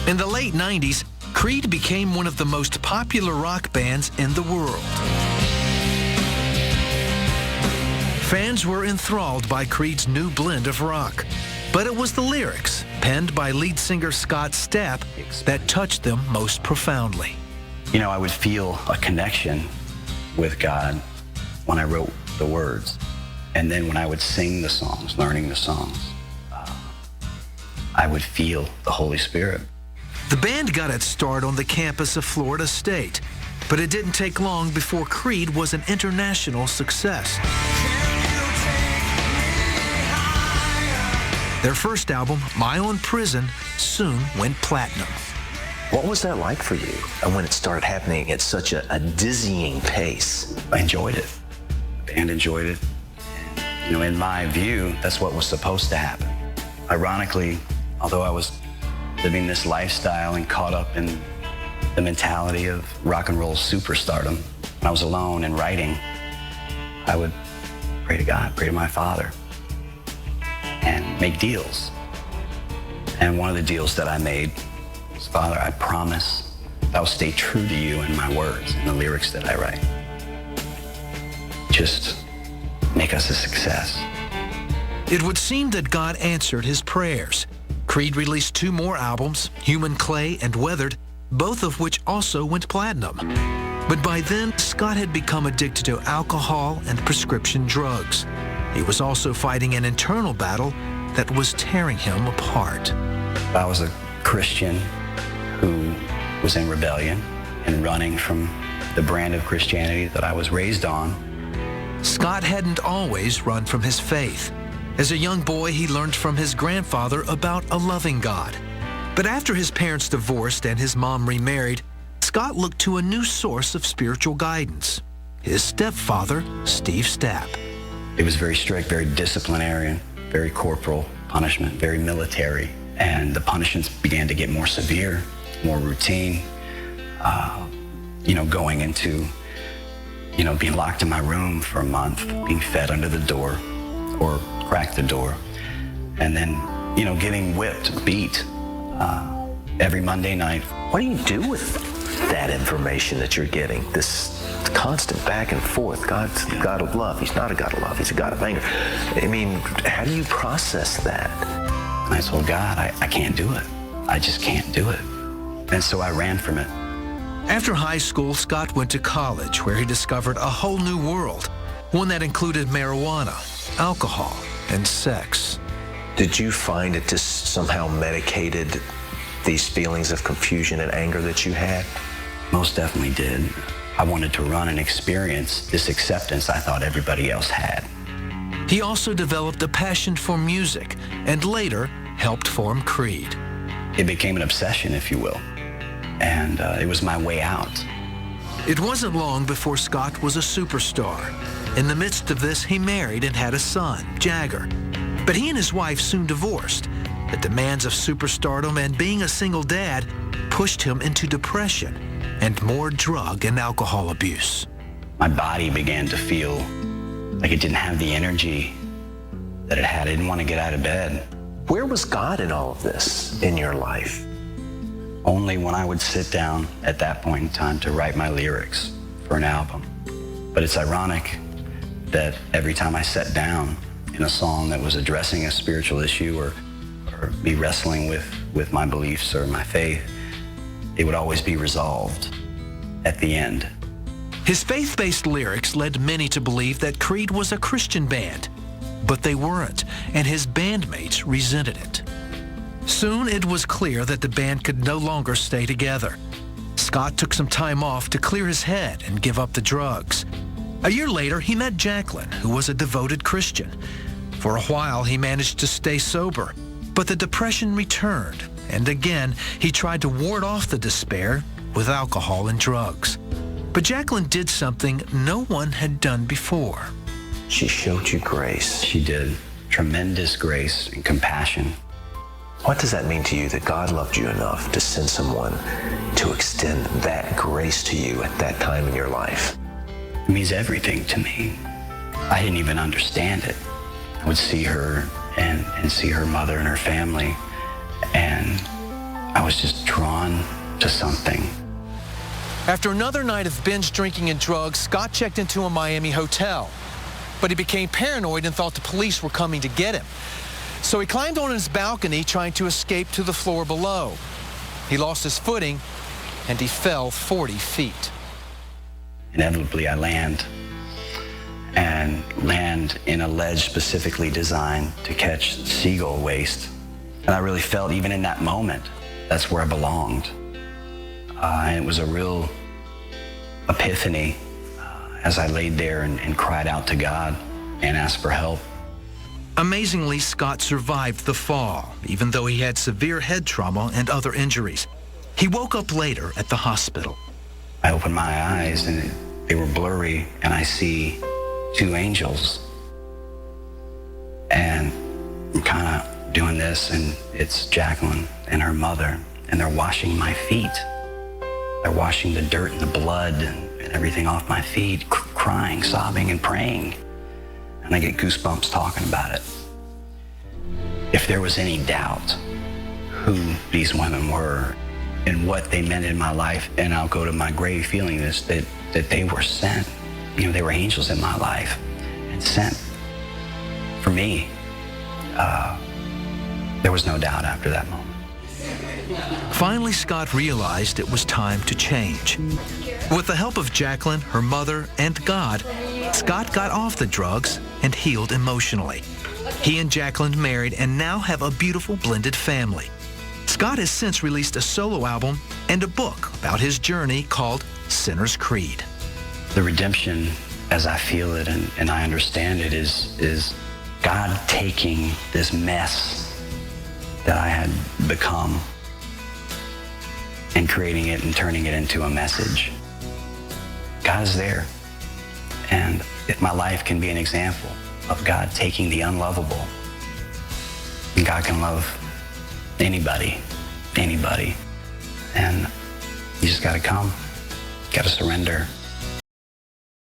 In the late 90s, Creed became one of the most popular rock bands in the world. Fans were enthralled by Creed's new blend of rock, but it was the lyrics, penned by lead singer Scott Stapp, that touched them most profoundly. You know, I would feel a connection with God when I wrote the words. And then when I would sing the songs, learning the songs, I would feel the Holy Spirit. The band got its start on the campus of Florida State, but it didn't take long before Creed was an international success. Their first album, My Own Prison, soon went platinum. What was that like for you when it started happening at such a dizzying pace? I enjoyed it. The band enjoyed it. And, you know, in my view, that's what was supposed to happen. Ironically, although I was living this lifestyle and caught up in the mentality of rock and roll superstardom, when I was alone and writing, I would pray to God, pray to my Father, and make deals. And one of the deals that I made was, Father, I promise I'll stay true to you in my words and the lyrics that I write. Just make us a success. It would seem that God answered his prayers. Creed released 2 more albums, Human Clay and Weathered, both of which also went platinum. But by then, Scott had become addicted to alcohol and prescription drugs. He was also fighting an internal battle that was tearing him apart. I was a Christian who was in rebellion and running from the brand of Christianity that I was raised on. Scott hadn't always run from his faith. As a young boy, he learned from his grandfather about a loving God. But after his parents divorced and his mom remarried, Scott looked to a new source of spiritual guidance, his stepfather, Steve Stapp. It was very strict, very disciplinarian, very corporal punishment, very military. And the punishments began to get more severe, more routine, you know, going into, you know, being locked in my room for a month, being fed under the door or crack the door, and then, you know, getting whipped, beat every Monday night. What do you do with that information that you're getting? This constant back and forth. God's a God of love. He's not a God of love. He's a God of anger. I mean, how do you process that? And I told God, I can't do it. I just can't do it. And so I ran from it. After high school, Scott went to college, where he discovered a whole new world, one that included marijuana, alcohol, and sex. Did you find it just somehow medicated these feelings of confusion and anger that you had? Most definitely did. I wanted to run and experience this acceptance I thought everybody else had. He also developed a passion for music and later helped form Creed. It became an obsession, if you will, and it was my way out. It wasn't long before Scott was a superstar. In the midst of this, he married and had a son, Jagger. But he and his wife soon divorced. The demands of superstardom and being a single dad pushed him into depression and more drug and alcohol abuse. My body began to feel like it didn't have the energy that it had. I didn't want to get out of bed. Where was God in all of this in your life? Only when I would sit down at that point in time to write my lyrics for an album. But it's ironic that every time I sat down in a song that was addressing a spiritual issue or me wrestling with my beliefs or my faith, it would always be resolved at the end. His faith-based lyrics led many to believe that Creed was a Christian band, but they weren't, and his bandmates resented it. Soon it was clear that the band could no longer stay together. Scott took some time off to clear his head and give up the drugs. A year later, he met Jacqueline, who was a devoted Christian. For a while, he managed to stay sober, but the depression returned, and again, he tried to ward off the despair with alcohol and drugs. But Jacqueline did something no one had done before. She showed you grace. She did. Tremendous grace and compassion. What does that mean to you that God loved you enough to send someone to extend that grace to you at that time in your life? It means everything to me. I didn't even understand it. I would see her and see her mother and her family, and I was just drawn to something. After another night of binge drinking and drugs, Scott checked into a Miami hotel. But he became paranoid and thought the police were coming to get him. So he climbed on his balcony, trying to escape to the floor below. He lost his footing, and he fell 40 feet. Inevitably, I land in a ledge specifically designed to catch seagull waste. And I really felt, even in that moment, that's where I belonged. And it was a real epiphany as I laid there and cried out to God and asked for help. Amazingly, Scott survived the fall, even though he had severe head trauma and other injuries. He woke up later at the hospital. I opened my eyes and they were blurry, and I see two angels. And I'm kind of doing this, and it's Jacqueline and her mother, and they're washing my feet. They're washing the dirt and the blood and everything off my feet, crying, sobbing, and praying. And I get goosebumps talking about it. If there was any doubt who these women were and what they meant in my life, and I'll go to my grave feeling this, that they were sent. You know, they were angels in my life and sent for me. There was no doubt after that moment. Finally, Scott realized it was time to change. With the help of Jacqueline, her mother, and God, Scott got off the drugs and healed emotionally. He and Jacqueline married and now have a beautiful blended family. Scott has since released a solo album and a book about his journey called Sinner's Creed. The redemption, as I feel it and I understand it, is God taking this mess that I had become and creating it and turning it into a message. God is there. And if my life can be an example of God taking the unlovable, and God can love anybody. And you just gotta come, gotta surrender.